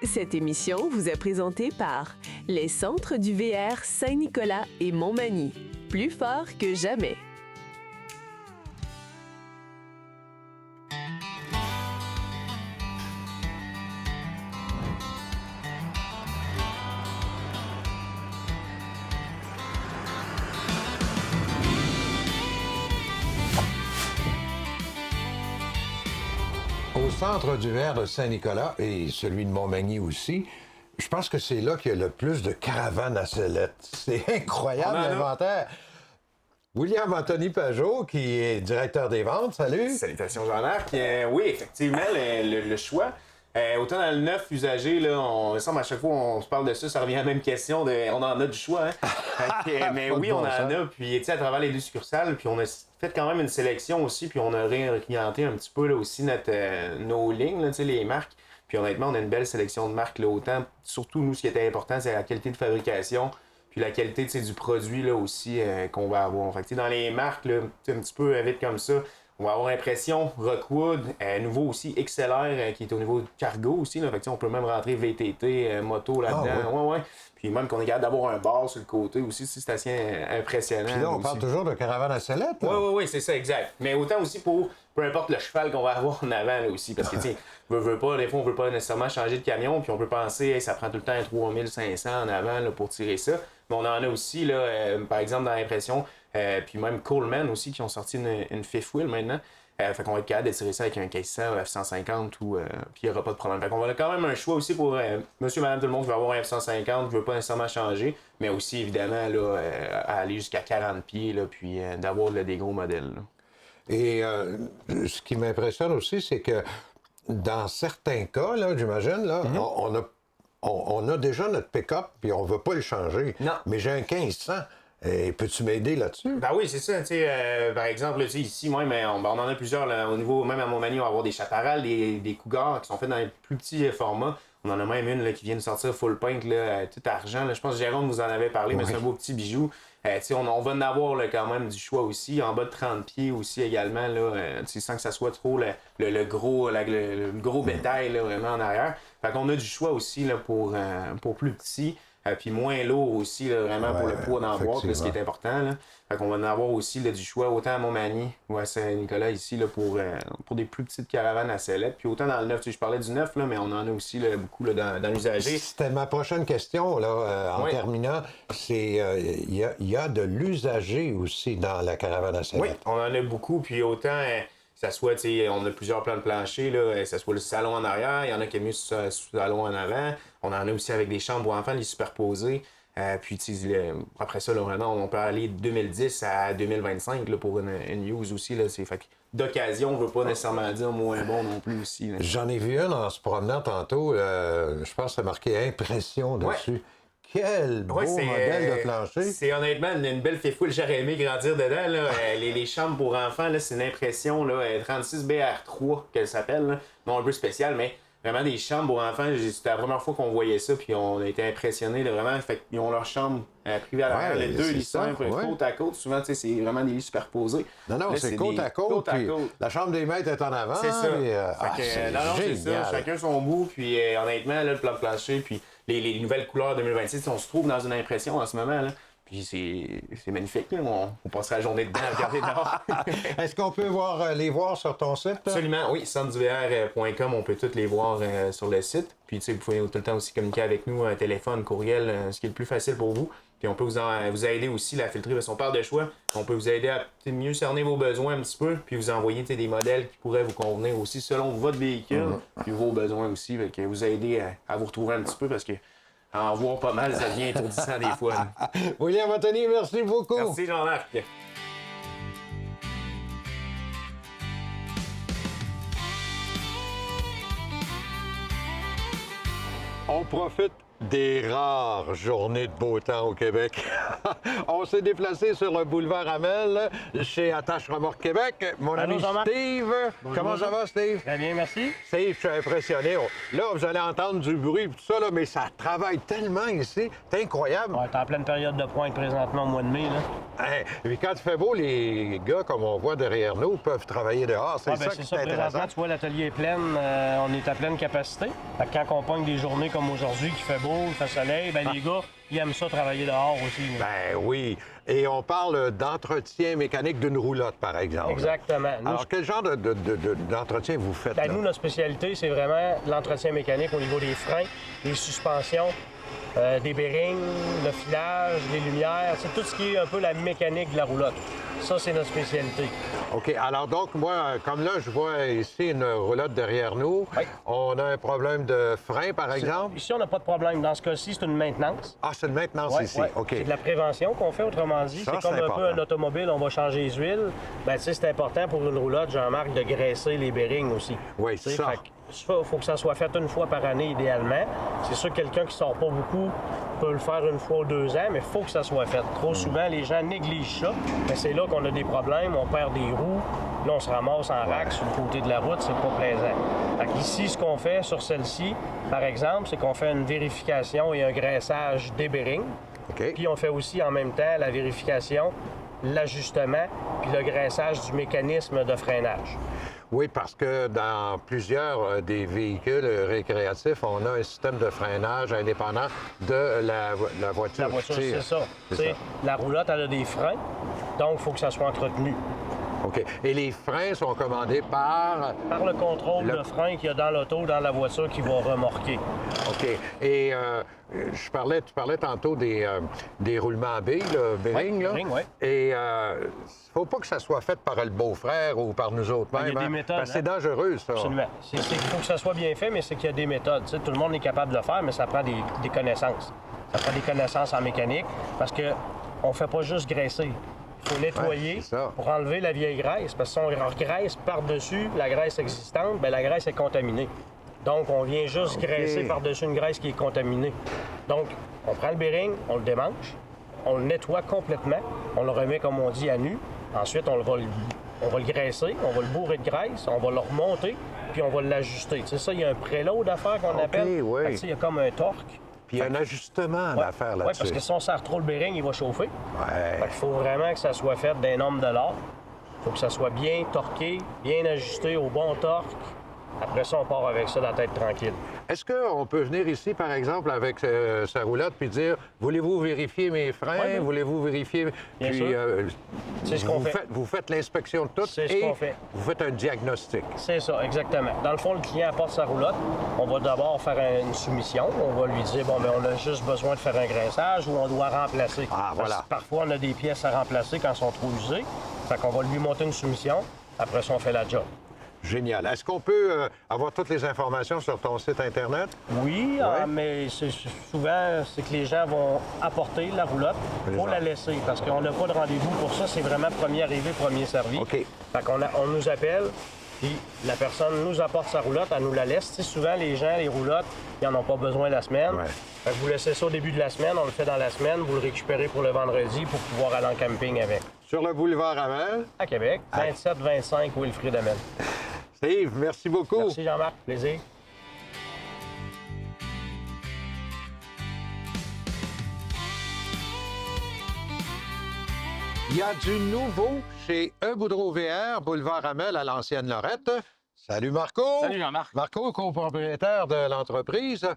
Cette émission vous est présentée par les centres du VR Saint-Nicolas et Montmagny. Plus fort que jamais. Au centre du verre de Saint-Nicolas et celui de Montmagny aussi, je pense que c'est là qu'il y a le plus de caravanes à sellettes. C'est incroyable l'inventaire. William Anthony Pajot, qui est directeur des ventes, salut. Salutations Jean-Marc. Oui, effectivement, le choix. Autant dans le neuf usagé, là, il semble à chaque fois on se parle de ça, ça revient à la même question on en a du choix. Hein? Mais oui, on en a. Puis à travers les deux succursales, puis on a fait quand même une sélection aussi, puis on a réorienté un petit peu là, aussi nos lignes, là, les marques. Puis honnêtement, on a une belle sélection de marques. Là, autant, surtout nous, ce qui était important, c'est la qualité de fabrication, puis la qualité du produit là, aussi qu'on va avoir. Fait que, dans les marques, là, un petit peu vite comme ça, on va avoir Impression, Rockwood, nouveau aussi XLR qui est au niveau cargo aussi. Là. Fait que, on peut même rentrer VTT, moto là-dedans. Ouais. Puis même qu'on est capable d'avoir un bar sur le côté aussi, c'est assez impressionnant. Puis là, on parle toujours de caravane à sellettes. Oui, c'est ça, exact. Mais autant aussi pour peu importe le cheval qu'on va avoir en avant là, aussi. Parce que, tu sais, veut pas, des fois, on veut pas nécessairement changer de camion, puis on peut penser, hey, ça prend tout le temps 3500 en avant là, pour tirer ça. Mais on en a aussi, là, par exemple, dans l'impression, puis même Coleman aussi, qui ont sorti une fifth wheel maintenant. Fait qu'on va être capable de tirer ça avec un 1500 F-150 puis il n'y aura pas de problème. Fait qu'on va quand même un choix aussi pour monsieur, madame, tout le monde qui veut avoir un F-150, qui ne veut pas nécessairement changer, mais aussi évidemment là, à aller jusqu'à 40 pieds, là, puis d'avoir là, des gros modèles. Là. Et ce qui m'impressionne aussi, c'est que dans certains cas, là, j'imagine, là, on a déjà notre pick-up puis on ne veut pas le changer. Non. Mais j'ai un 1500. Et peux-tu m'aider là-dessus? Ben oui, c'est ça. Par exemple, là, ici, même, on en a plusieurs. Là, au niveau, même à Montmagny, on va avoir des chaparrales, des cougars qui sont faits dans les plus petits formats. On en a même une là, qui vient de sortir full paint, là, tout argent. Là. Je pense que Jérôme vous en avait parlé, mais c'est un beau petit bijou. On va en avoir là, quand même du choix aussi. En bas de 30 pieds aussi également, là, sans que ça soit trop le gros bétail là, vraiment en arrière. Fait qu'on a du choix aussi là, pour plus petits. Puis moins lourd aussi, là, vraiment pour le poids dans la boîte, ce qui est important. Là. Fait qu'on va en avoir aussi là, du choix autant à Montmagny ou à Saint-Nicolas ici là, pour des plus petites caravanes à sellettes. Puis autant dans le neuf, je parlais du neuf, là, mais on en a aussi là, beaucoup là, dans l'usager. C'était ma prochaine question là, en terminant. C'est il y a de l'usager aussi dans la caravane à sellettes. Oui, on en a beaucoup. Puis autant... que ça soit, on a plusieurs plans de plancher, là, que ça soit le salon en arrière, il y en a qui aiment mieux sur le salon en avant. On en a aussi avec des chambres pour enfants, les superposés. Puis après ça, là, vraiment, on peut aller de 2010 à 2025 là, pour une use aussi. Là, fait que d'occasion, on ne veut pas nécessairement dire moins bon non plus aussi. Là. J'en ai vu une en se promenant tantôt. Je pense que c'est marqué Impression dessus. Ouais. Quel beau modèle de plancher! C'est honnêtement une belle fifth wheel. J'aurais aimé grandir dedans. Là. les chambres pour enfants, là, c'est une impression là, 36BR3 qu'elle s'appelle. Là. Non, un peu spécial, mais vraiment des chambres pour enfants. C'était la première fois qu'on voyait ça, puis on a été impressionnés. Vraiment, fait qu'ils ont leur chambre privée à l'arrière. Les deux lits simples, côte à côte. Souvent, c'est vraiment des lits superposés. Non, là, c'est côte à côte. La chambre des maîtres est en avant. C'est ça. C'est ça. Chacun son bout. Puis honnêtement, là, le plan de plancher, puis les nouvelles couleurs 2026, on se trouve dans une impression en ce moment. Là. Puis c'est magnifique. Là. On passera la journée dedans à regarder dehors. Est-ce qu'on peut les voir sur ton site? Absolument, oui. centreduvr.com, on peut toutes les voir sur le site. Puis vous pouvez tout le temps aussi communiquer avec nous, téléphone, courriel, ce qui est le plus facile pour vous. Puis on peut vous aider aussi à filtrer son paire de choix. On peut vous aider à mieux cerner vos besoins un petit peu, puis vous envoyer des modèles qui pourraient vous convenir aussi selon votre véhicule, puis vos besoins aussi. Fait que vous aider à vous retrouver un petit peu parce que en voir pas mal, ça devient étourdissant des fois. William Anthony, merci beaucoup. Merci Jean-Marc. On profite des rares journées de beau temps au Québec. On s'est déplacé sur le boulevard Hamel chez Attache Remorque Québec. Mon Allô, ami Jean-Marc. Steve. Comment ça va, Steve? Très bien, merci. Steve, je suis impressionné. Là, vous allez entendre du bruit et tout ça, là, mais ça travaille tellement ici. C'est incroyable. On est en pleine période de pointe présentement au mois de mai. Là. Hein, et puis quand il fait beau, les gars, comme on voit derrière nous, peuvent travailler dehors. C'est ça qui est intéressant. Présentement, tu vois, l'atelier est plein. On est à pleine capacité. Fait que quand on pogne des journées comme aujourd'hui, qui fait beau, il fait soleil, ben les gars, ils aiment ça travailler dehors aussi. Là. Ben oui. Et on parle d'entretien mécanique d'une roulotte, par exemple. Exactement. Nous, Alors, quel genre d'entretien vous faites? ben, là? nous, notre spécialité, c'est vraiment l'entretien mécanique au niveau des freins, des suspensions, des bearings, le filage, les lumières, c'est tout ce qui est un peu la mécanique de la roulotte. Ça, c'est notre spécialité. OK. Alors, donc, moi, comme là, je vois ici une roulotte derrière nous. Oui. On a un problème de frein, par exemple. Ici, on n'a pas de problème. Dans ce cas-ci, c'est une maintenance. Ah, c'est une maintenance Ouais, ici. ouais. OK. C'est de la prévention qu'on fait, autrement dit. Ça, C'est c'est comme un important. peu un automobile, on va changer les huiles. Ben, tu sais, c'est important pour une roulotte, Jean-Marc, de graisser les bearings aussi. Oui, Tu sais, ça. fait que il faut que ça soit fait une fois par année, idéalement. C'est sûr que quelqu'un qui sort pas beaucoup peut le faire une fois ou 2 ans, mais il faut que ça soit fait. Trop souvent, les gens négligent ça, mais c'est là qu'on a des problèmes, on perd des roues, là, on se ramasse en rack sur le côté de la route, c'est pas plaisant. Fait qu'ici, ce qu'on fait sur celle-ci, par exemple, c'est qu'on fait une vérification et un graissage des bearings. OK. Puis on fait aussi en même temps la vérification, l'ajustement, puis le graissage du mécanisme de freinage. Oui, parce que dans plusieurs des véhicules récréatifs, on a un système de freinage indépendant de la voiture. La voiture, tire. c'est ça. C'est T'sais, ça. la roulotte, elle a des freins, donc il faut que ça soit entretenu. OK. Et les freins sont commandés par... Par le contrôle Le- de frein qu'il y a dans l'auto, dans la voiture qui va remorquer. OK. Et tu parlais tantôt des roulements à billes, le bearing, là. bearing, oui. Et faut pas que ça soit fait par le beau-frère ou par nous autres Il y mêmes. a des hein? méthodes, Parce que c'est hein? dangereux, ça. Absolument. Il faut que ça soit bien fait, mais c'est qu'il y a des méthodes. T'sais, tout le monde est capable de le faire, mais ça prend des connaissances. Ça prend des connaissances en mécanique parce qu'on ne fait pas juste graisser. Il faut nettoyer Ouais, c'est ça. pour enlever la vieille graisse. Parce que si on regraisse par-dessus la graisse existante, bien, la graisse est contaminée. Donc, on vient juste graisser par-dessus une graisse qui est contaminée. Donc, on prend le bearing, on le démanche, on le nettoie complètement, on le remet, comme on dit, à nu. Ensuite, on va le graisser, on va le bourrer de graisse, on va le remonter, puis on va l'ajuster. Tu sais, ça, il y a un préload à faire qu'on OK, appelle. oui. Fait que, tu sais, il y a comme un torque. Puis il y a un ajustement à faire Oui, là-dessus. parce que si on serre trop le bearing, il va chauffer. Ouais. Il faut vraiment que ça soit fait d'un nombre de l'or. Il faut que ça soit bien torqué, bien ajusté au bon torque. Après ça, on part avec ça la tête tranquille. Est-ce qu'on peut venir ici, par exemple, avec sa roulotte, puis dire « Voulez-vous vérifier mes freins? Oui. Voulez-vous vérifier... » Bien Puis sûr. C'est ce qu'on fait. Vous faites l'inspection de tout C'est ce et qu'on fait. vous faites un diagnostic. C'est ça, exactement. Dans le fond, le client apporte sa roulotte. On va d'abord faire une soumission. On va lui dire, bon, mais on a juste besoin de faire un graissage ou on doit remplacer. Ah, voilà. Parce que parfois, on a des pièces à remplacer quand elles sont trop usées. Fait qu'on va lui monter une soumission. Après ça, on fait la job. Génial. Est-ce qu'on peut avoir toutes les informations sur ton site Internet? Oui, mais souvent, c'est que les gens vont apporter la roulotte. Il faut la laisser parce qu'on n'a pas de rendez-vous pour ça. C'est vraiment premier arrivé, premier servi. OK. Fait qu'on on nous appelle, puis la personne nous apporte sa roulotte, elle nous la laisse. Tu sais, souvent, les gens, les roulottes, ils n'en ont pas besoin la semaine. Ouais. Fait que vous laissez ça au début de la semaine, on le fait dans la semaine, vous le récupérez pour le vendredi pour pouvoir aller en camping avec. Sur le boulevard Hamel. À Québec, 27-25 Wilfrid Amel. Steve, merci beaucoup. Merci Jean-Marc, plaisir. Il y a du nouveau chez E. Boudreau VR, boulevard Hamel à l'ancienne Lorette. Salut Marco. Salut Jean-Marc. Marco, copropriétaire de l'entreprise.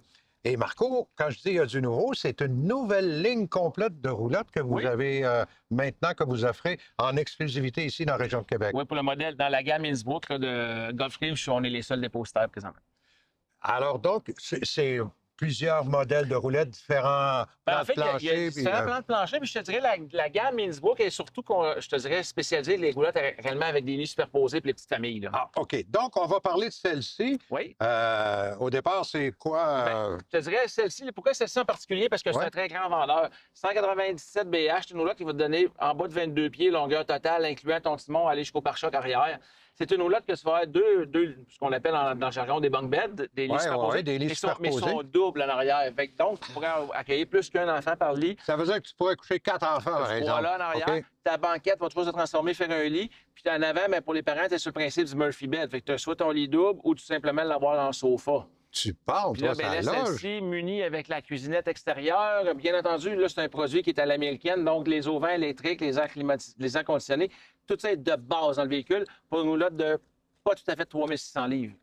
Et Marco, quand je dis il y a du nouveau, c'est une nouvelle ligne complète de roulottes que vous Oui. avez maintenant, que vous offrez en exclusivité ici dans la région de Québec. Oui, pour le modèle dans la gamme Innsbruck là, de Golf Ridge, on est les seuls dépositaires présentement. Alors donc, c'est plusieurs modèles de roulettes, différents plans En fait, de plancher. il y a puis, différents plans de plancher, puis je te dirais la gamme Innsbruck est surtout, je te dirais, spécialisée les roulettes réellement avec des nids superposés pour les petites familles. Là. Ah, OK. Donc, on va parler de celle-ci. Oui. Au départ, c'est quoi? Je te dirais celle-ci. Pourquoi celle-ci en particulier? Parce que c'est Ouais. un très grand vendeur. 197 BH, c'est une roulotte qui va te donner en bas de 22 pieds, longueur totale, incluant ton timon, aller jusqu'au pare-choc arrière. C'est une roulotte que tu vas avoir deux ce qu'on appelle dans le jargon des bunk beds, des lits superposés. Des lits mais ils superposés. sont doubles en arrière. Fait que donc, tu pourrais accueillir plus qu'un enfant par lit. Ça veut dire que tu pourrais coucher 4 enfants, par exemple. Voilà, en arrière. OK. Ta banquette va toujours se transformer, faire un lit. Puis en avant, mais pour les parents, tu es sur le principe du Murphy bed. Fait que tu as soit ton lit double ou tout simplement l'avoir dans le sofa. Tu parles, Puis là, toi, ben, ça là, loge. celle-ci, munie avec la cuisinette extérieure. Bien entendu, là, c'est un produit qui est à l'américaine, donc les auvents électriques, les airs conditionnés, tout ça est de base dans le véhicule pour une roulotte de pas tout à fait 3600 livres.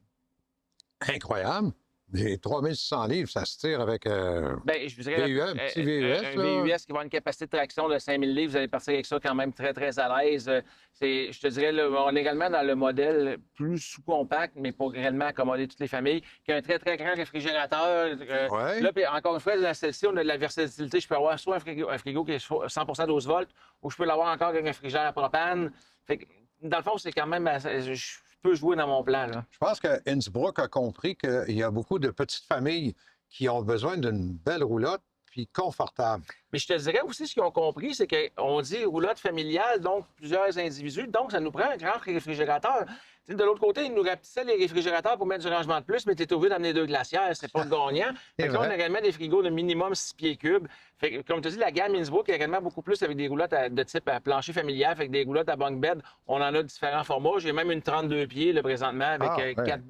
Incroyable. Les 3600 livres, ça se tire avec Ben, je vous dirais, VUS, un petit VUS, un là. VUS qui va avoir une capacité de traction de 5000 livres, vous allez partir avec ça quand même très, très à l'aise. Je te dirais, là, on est également dans le modèle plus sous-compact, mais pour réellement accommoder toutes les familles, qui a un très, très grand réfrigérateur. Ouais. Là, puis encore une fois, dans celle-ci, on a de la versatilité. Je peux avoir soit un frigo qui est 100 12 volts, ou je peux l'avoir encore avec un réfrigérateur à propane. Fait que, dans le fond, c'est quand même... Je peux jouer dans mon plan, là. Je pense que Innsbruck a compris qu'il y a beaucoup de petites familles qui ont besoin d'une belle roulotte puis confortable. Mais je te dirais aussi, ce qu'ils ont compris, c'est qu'on dit roulotte familiale, donc plusieurs individus, donc ça nous prend un grand réfrigérateur. Tu sais, de l'autre côté, ils nous rapetissaient les réfrigérateurs pour mettre du rangement de plus, mais tu es obligé d'amener 2 glacières, c'est pas gagnant. Fait que là, on a également des frigos de minimum 6 pieds cubes. Fait que, comme tu dis, la gamme Innsbruck est également beaucoup plus avec des roulottes de type plancher familial, avec des roulottes à bunk bed. On en a différents formats. J'ai même une 32 pieds là, présentement avec 4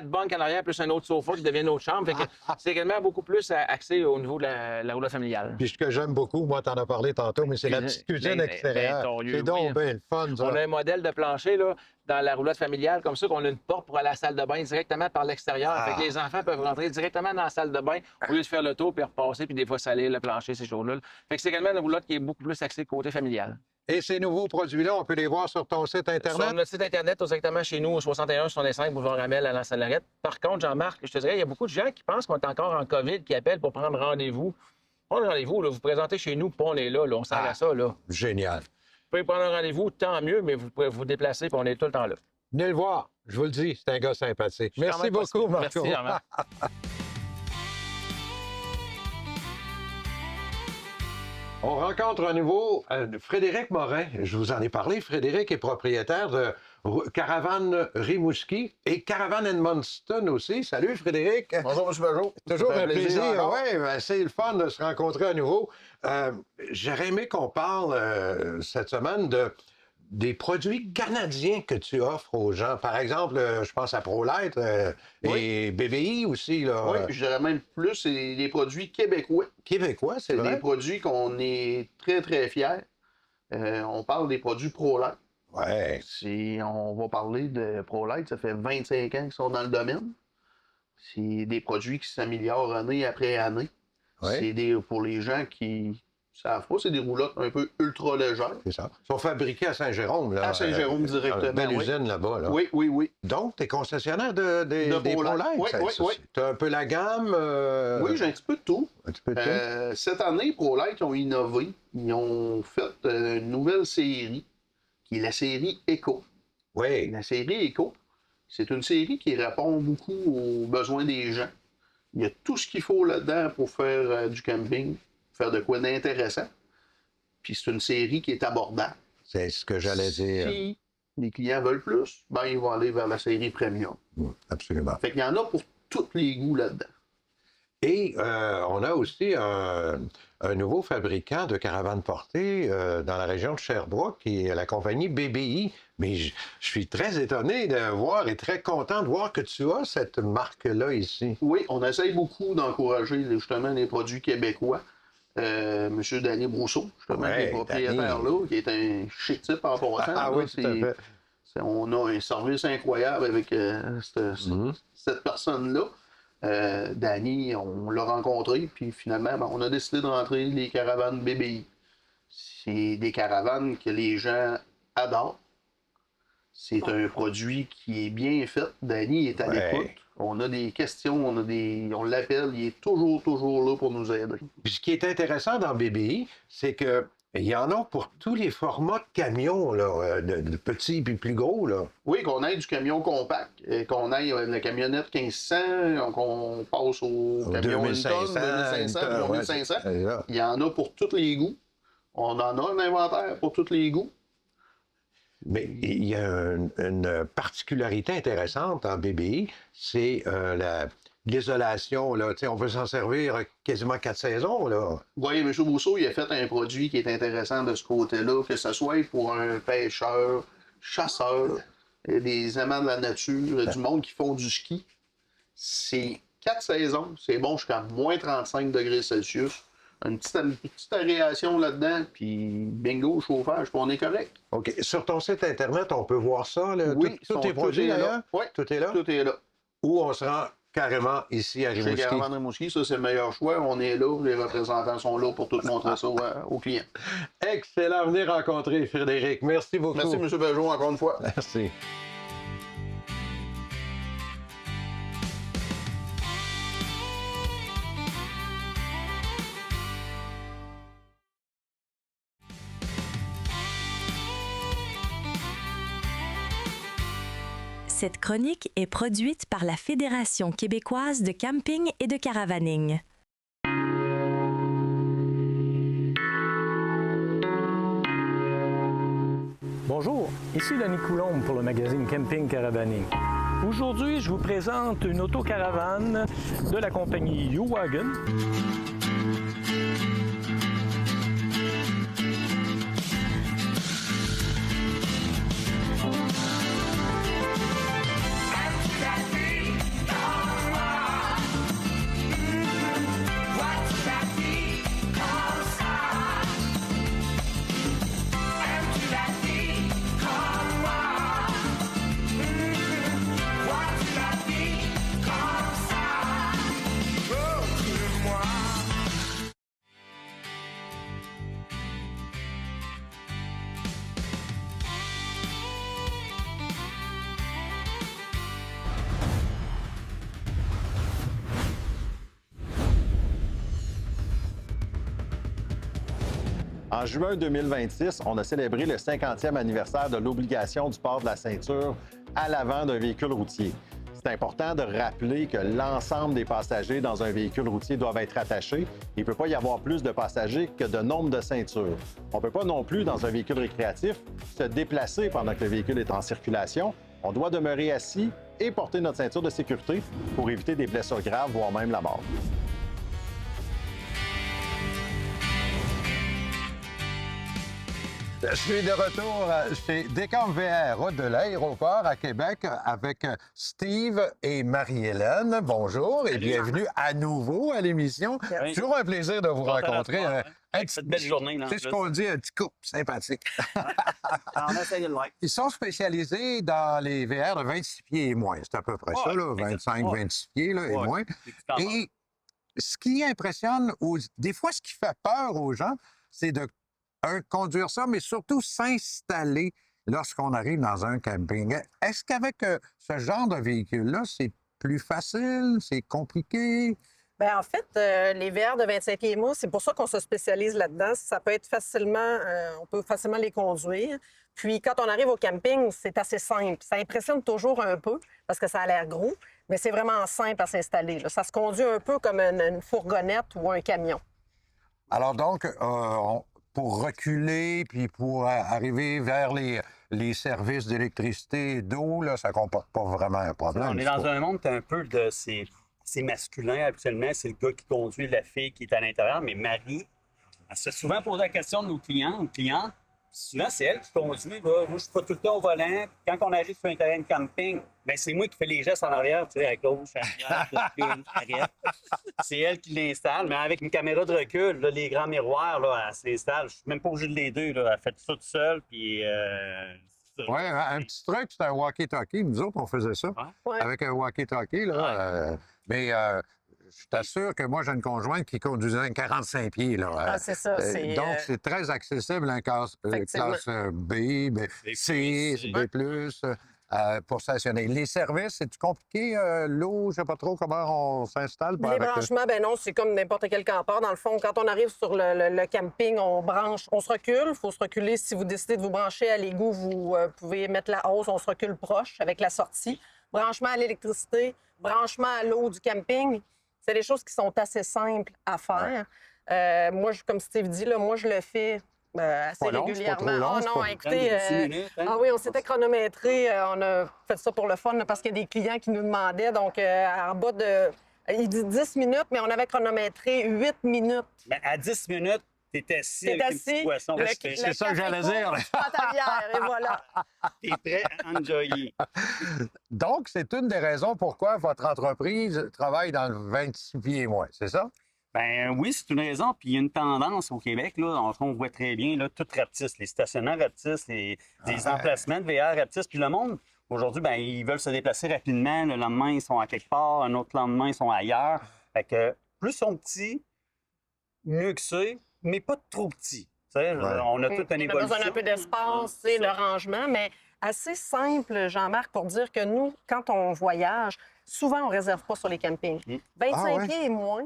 bunks en arrière, plus un autre sofa qui devient une autre chambre. Fait que c'est également beaucoup plus axé au niveau de la roulotte familiale. Puis ce que j'aime beaucoup, moi, t'en as parlé tantôt, mais c'est la petite cuisine extérieure. ton lieu, C'est donc oui. bien le fun, ça. On a un modèle de plancher là, dans la roulotte familiale, comme ça, qu'on a une porte pour aller à la salle de bain directement par l'extérieur. Fait que les enfants peuvent rentrer directement dans la salle de bain au lieu de faire le tour puis repasser, puis des fois saler le plancher ces jours-là. Fait que c'est également une roulotte qui est beaucoup plus axée côté familial. Et ces nouveaux produits-là, on peut les voir sur ton site Internet? Sur notre site Internet, directement chez nous, au 61-65 boulevard Ramel à l'Anse-Lorette. Par contre, Jean-Marc, je te dirais, il y a beaucoup de gens qui pensent qu'on est encore en COVID, qui appellent pour prendre rendez-vous. Prendre rendez-vous, là, vous présentez chez nous, puis on est là, on sert à ça. Là. Génial. Vous pouvez prendre un rendez-vous, tant mieux, mais vous pouvez vous déplacer, puis on est tout le temps là. Venez le voir. Je vous le dis, c'est un gars sympathique. Merci beaucoup, Marco. Merci, Jean-Marc. On rencontre à nouveau Frédéric Morin. Je vous en ai parlé. Frédéric est propriétaire de Caravane Rimouski et Caravane Edmundston aussi. Salut, Frédéric. Bonjour, M. Pajot. Toujours un plaisir. encore. Oui, c'est le fun de se rencontrer à nouveau. J'aurais aimé qu'on parle cette semaine des produits canadiens que tu offres aux gens. Par exemple, je pense à ProLight et BBI aussi. Là, Oui, je dirais même plus, c'est des produits québécois. Québécois, c'est C'est vrai. des produits qu'on est très, très fiers. On parle des produits ProLight. Ouais. On va parler de ProLight, ça fait 25 ans qu'ils sont dans le domaine. C'est des produits qui s'améliorent année après année. Ouais. C'est pour les gens qui savent pas, c'est des roulottes un peu ultra légères. C'est ça. Ils sont fabriqués à Saint-Jérôme. Là, À Saint-Jérôme directement, Belle oui. usine là-bas. Là. Oui, oui, oui. Donc, tu es concessionnaire des ProLight. ProLight. Oui. Tu as un peu la gamme. Oui, j'ai un petit peu de tout. Un petit peu de tout. Cette année, ProLight ont innové. Ils ont fait une nouvelle série, qui est la série Eco. Oui. La série Eco, c'est une série qui répond beaucoup aux besoins des gens. Il y a tout ce qu'il faut là-dedans pour faire du camping, faire de quoi d'intéressant. Puis c'est une série qui est abordable. C'est ce que j'allais dire. Si les clients veulent plus, ben ils vont aller vers la série Premium. Absolument. Fait qu'il y en a pour tous les goûts là-dedans. Et on a aussi un nouveau fabricant de caravanes portées dans la région de Sherbrooke, qui est la compagnie BBI. Mais je suis très étonné de voir et très content de voir que tu as cette marque-là ici. Oui, on essaye beaucoup d'encourager justement les produits québécois. Monsieur Danny Brousseau, justement, Ouais, qui est propriétaire là, qui est un chic type en passant. Ah là. oui, tout à fait. On a un service incroyable avec cette personne-là. Danny, on l'a rencontré, puis finalement, on a décidé de rentrer les caravanes BBI. C'est des caravanes que les gens adorent. C'est un produit qui est bien fait. Danny est à l'écoute. On a des questions, on l'appelle, il est toujours là pour nous aider. Puis ce qui est intéressant dans BBI, c'est que il y en a pour tous les formats de camions, là, de petits puis plus gros. Là. Oui, qu'on aille du camion compact, qu'on aille la camionnette 1500, qu'on passe au camion 2500, 2500, 2500. c'est ça. Il y en a pour tous les goûts. On en a un inventaire pour tous les goûts. Mais il y a une particularité intéressante en BBI, c'est l'isolation. Là. On peut s'en servir quasiment 4 saisons. Là. Oui, M. Brousseau, il a fait un produit qui est intéressant de ce côté-là, que ce soit pour un pêcheur, chasseur, des amants de la nature, du monde qui font du ski. C'est 4 saisons, c'est bon jusqu'à moins 35 degrés Celsius. Une petite aération là-dedans, puis bingo, chauffage, puis on est correct. OK. Sur ton site Internet, on peut voir ça? Là? Oui, tout est produit d'ailleurs? Oui, tout est là? Tout est là. Ou on se rend carrément ici à Rimouski? Chez Caravane Rimouski, ça c'est le meilleur choix. On est là, les représentants sont là pour tout montrer ça aux clients. Excellent. Venez rencontrer Frédéric. Merci beaucoup. Merci, M. Belgeau, encore une fois. Merci. Cette chronique est produite par la Fédération québécoise de camping et de caravaning. Bonjour, ici Denis Coulombe pour le magazine Camping Caravaning. Aujourd'hui, je vous présente une autocaravane de la compagnie U-Wagon. En juin 2026, on a célébré le 50e anniversaire de l'obligation du port de la ceinture à l'avant d'un véhicule routier. C'est important de rappeler que l'ensemble des passagers dans un véhicule routier doivent être attachés. Il ne peut pas y avoir plus de passagers que de nombre de ceintures. On ne peut pas non plus, dans un véhicule récréatif, se déplacer pendant que le véhicule est en circulation. On doit demeurer assis et porter notre ceinture de sécurité pour éviter des blessures graves, voire même la mort. Je suis de retour chez Décamp VR, route de l'aéroport à Québec, avec Steve et Marie-Hélène. Bonjour et bienvenue à nouveau à l'émission. Oui. Toujours un plaisir de vous rencontrer. Cette belle journée. C'est ce qu'on dit, un petit couple sympathique. On essaye de le like. Ils sont spécialisés dans les VR de 26 pieds et moins. C'est à peu près ça, là, 25, 26 pieds là, et moins. Et ce qui impressionne, des fois, ce qui fait peur aux gens, c'est de conduire ça, mais surtout s'installer lorsqu'on arrive dans un camping. Est-ce qu'avec ce genre de véhicule-là, c'est plus facile, c'est compliqué? Bien, en fait, les VR de 25 pieds et moins, c'est pour ça qu'on se spécialise là-dedans. Ça peut être facilement, on peut facilement les conduire. Puis, quand on arrive au camping, c'est assez simple. Ça impressionne toujours un peu parce que ça a l'air gros, mais c'est vraiment simple à s'installer. Ça se conduit un peu comme une fourgonnette ou un camion. Alors donc, pour reculer, puis pour arriver vers les services d'électricité et d'eau, là, ça ne comporte pas vraiment un problème. On est dans un monde un peu de... C'est masculin, habituellement. C'est le gars qui conduit, la fille qui est à l'intérieur. Mais Marie, elle se fait souvent poser la question de nos clientes. Souvent, c'est elle qui conduit. Là. Moi, je ne suis pas tout le temps au volant. Quand on arrive sur un terrain de camping, bien, c'est moi qui fais les gestes en arrière, tu sais, à gauche, à droite, arrière. C'est elle qui l'installe, mais avec une caméra de recul, là, les grands miroirs, là, elle s'installe. Je ne suis même pas obligé de les deux. Là. Elle fait tout ça toute seule, puis... Oui, un petit truc, c'est un walkie-talkie. Nous autres, on faisait ça. Ouais. Avec un walkie-talkie, là. Mais je t'assure que moi, j'ai une conjointe qui conduisait un 45 pieds, là. Ah, c'est ça. Donc, c'est très accessible, un classe B, C, B+, pour stationner. Les services, c'est compliqué? L'eau, je ne sais pas trop comment on s'installe. Les branchements, ben non, c'est comme n'importe quel campeur. Dans le fond, quand on arrive sur le camping, on se recule. Il faut se reculer. Si vous décidez de vous brancher à l'égout, vous pouvez mettre la hausse. On se recule proche avec la sortie. Branchement à l'électricité, branchement à l'eau du camping. C'est des choses qui sont assez simples à faire. Moi, comme Steve dit, là, moi, je le fais Assez Pas long, c'est pas régulièrement. trop long, Oh c'est non, pas- écoutez, 10 minutes, hein? ah oui, on s'était chronométré. On a fait ça pour le fun là, parce qu'il y a des clients qui nous demandaient. Donc, en bas de. Il dit 10 minutes, mais on avait chronométré 8 minutes. Ben, à 10 minutes, t'es assis T'es avec une assis, petite boisson. le- C'est ça que j'allais dire. Tu prends ta bière, et voilà. T'es prêt à enjoyer. Donc, c'est une des raisons pourquoi votre entreprise travaille dans le 26 pieds et moins, c'est ça? Ben oui, c'est une raison. Puis il y a une tendance au Québec, là, on voit très bien, là, tout rapetisse, les stationnements rapetissent, les emplacements de VR rapetissent. Puis le monde, aujourd'hui, ben, ils veulent se déplacer rapidement. Le lendemain, ils sont à quelque part. Un autre lendemain, ils sont ailleurs. Fait que plus ils sont petits, mieux que c'est, mais pas trop petits. Tu sais, on a toute une On a évolution. besoin d'un peu d'espace, tu sais, le rangement, mais assez simple, Jean-Marc, pour dire que nous, quand on voyage, souvent, on ne réserve pas sur les campings. 25 Ah ouais? pieds et moins,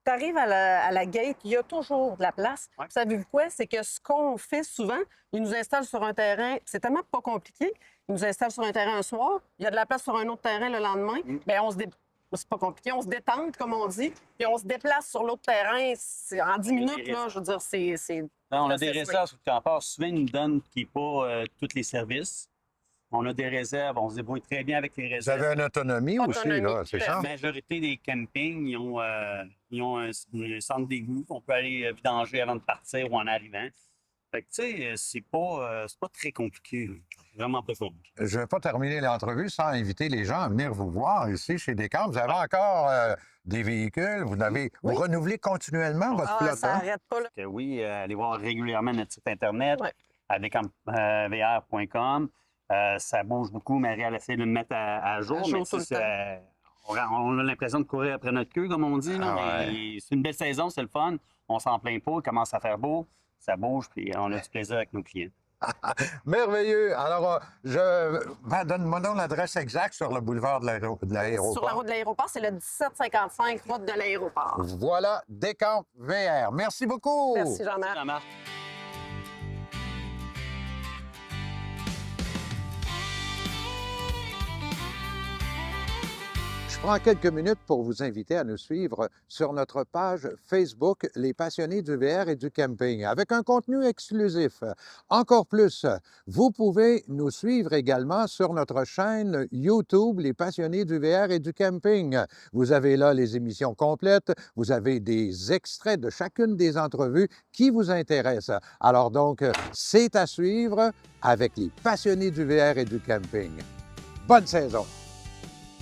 tu arrives à la gate, il y a toujours de la place. Ouais. Savez-vous quoi? C'est que ce qu'on fait souvent, ils nous installent sur un terrain, c'est tellement pas compliqué, ils nous installent sur un terrain un soir, il y a de la place sur un autre terrain le lendemain, bien, c'est pas compliqué, on se détente, comme on dit, puis on se déplace sur l'autre terrain. En 10 minutes, là, je veux dire, c'est... Non, on a des assez réserves sur le campeur. Souvent, ils nous donnent qui n'est pas tous les services. On a des réserves, on se débrouille très bien avec les Vous réserves. avez une autonomie aussi, Autonomie, là, c'est tout à ça? La majorité des campings, ils ont un centre d'égout. On peut aller vidanger avant de partir ou en arrivant. Fait que, tu sais, c'est pas très compliqué. Vraiment pas compliqué. Je ne vais pas terminer l'entrevue sans inviter les gens à venir vous voir ici chez Descamps. Vous avez encore des véhicules, vous renouvelez continuellement votre flotte. ça hein? n'arrête pas, là. Que oui, allez voir régulièrement notre site Internet, Ouais. adescampvr.com. Ça bouge beaucoup. Marie, elle essaie de le mettre à jour. À jour mais tout le c'est, on a l'impression de courir après notre queue, comme on dit. Là, Ah mais c'est une belle saison, c'est le fun. On s'en plaint pas, il commence à faire beau, ça bouge, puis on a du plaisir avec nos clients. Merveilleux. Alors, donne-moi donc l'adresse exacte sur le boulevard de l'aéroport. Sur la route de l'aéroport, c'est le 1755, route de l'aéroport. Voilà, Descamps VR. Merci beaucoup. Merci, Jean-Marc. Jean-Marc. Je prends quelques minutes pour vous inviter à nous suivre sur notre page Facebook Les Passionnés du VR et du Camping, avec un contenu exclusif. Encore plus, vous pouvez nous suivre également sur notre chaîne YouTube Les Passionnés du VR et du Camping. Vous avez là les émissions complètes, vous avez des extraits de chacune des entrevues qui vous intéressent. Alors donc, c'est à suivre avec Les Passionnés du VR et du Camping. Bonne saison!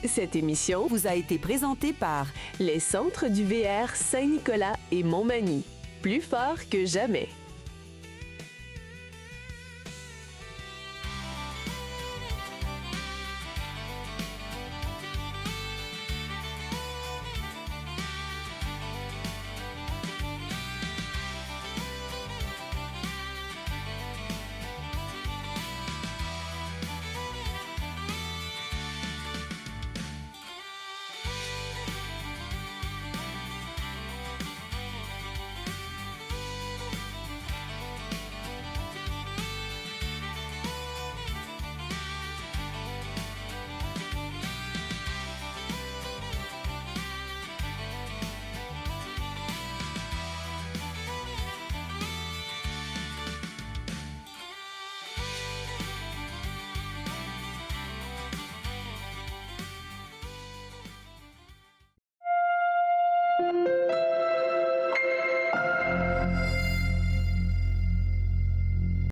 Cette émission vous a été présentée par les Centres du VR Saint-Nicolas et Montmagny. Plus fort que jamais.